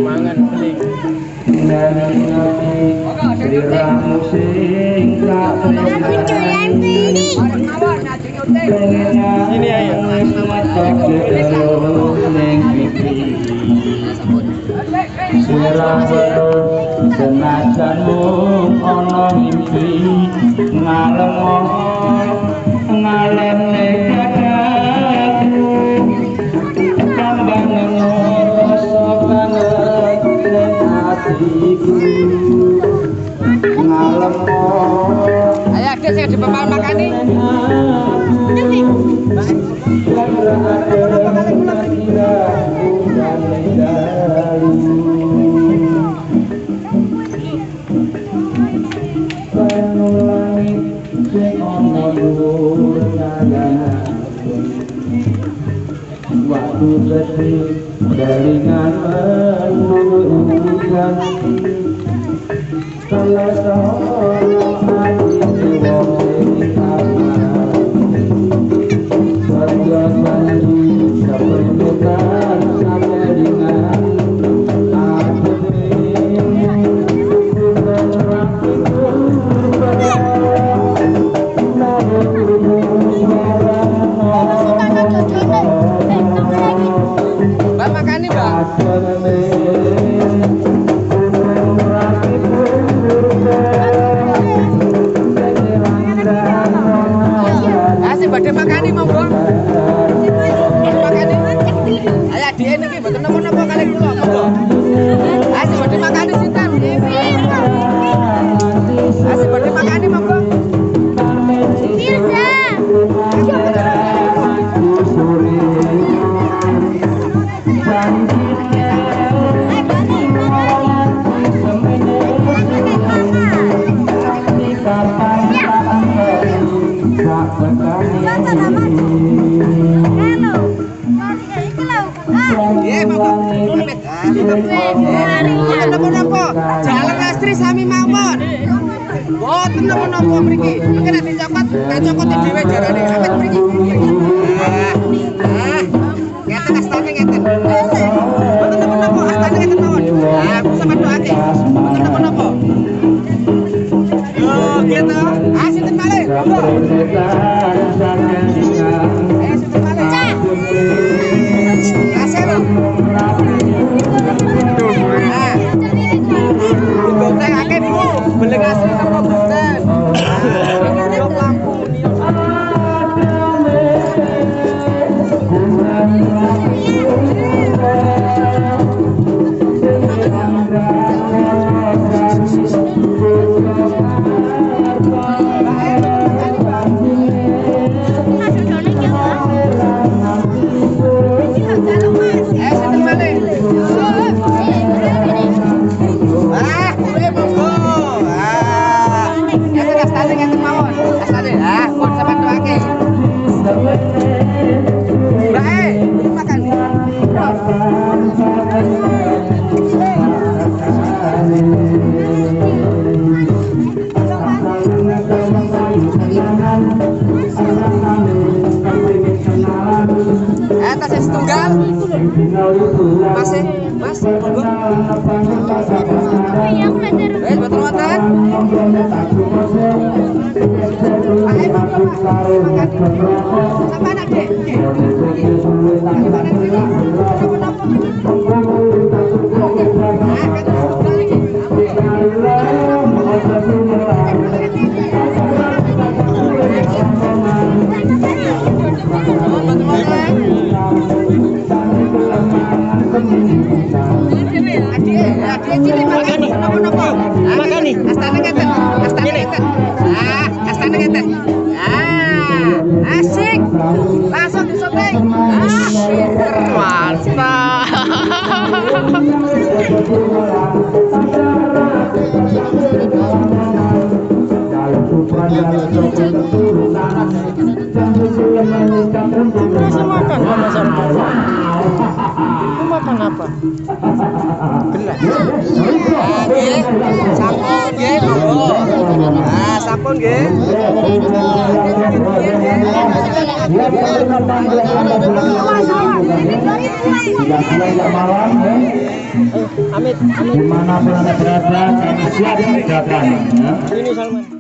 mangan beling. Sliramu sing tak Ini ayo. senajan mung ana mimpi ngalem ngalene dadaku kambang rasa banget ning atiku ngalem Ayo adik sing dipapan makani. Waktu sedih delingan menunggukan selesai hati wong sing sabar kerja janji kependekan sampai dengan Mbak makani, Mbak. Asih badhe makani monggo. Makani. Ayo adike niki mboten napa-napa kalih kula monggo. Asih badhe makani sinten? Asih badhe makani monggo. Napa-napa, jalan Astri sami mawon. Boten napa-napa mriki. Mungkin nek dicokot, kacokoti dhewe jarane. Amit mriki. Ngeten astane ngeten. Boten napa-napa, astane ngeten mawon. Sama doake. Boten napa-napa. Yo, gitu. Sinten malih? Monggo. Sinten malih? Kasih lho. Goteng akeh niku, beling asli napa boten? Yo lampu tasnya setunggal. Masih, Mas. Monggo. Wes boten wonten. Ayo monggo, Mas. Sampai anak, Dek. Makani. Astana ngeten. Astana ngeten. Asik. Langsung disoting. Mantap. Makan apa? Gelas. Nggih. Sampun nggih, monggo. Sampun nggih. Siap memberikan panggilan Anda tidak siang tidak malam ya. Amit. Dimanapun Anda berada, kami siap menjaganya ya. Ini Salman.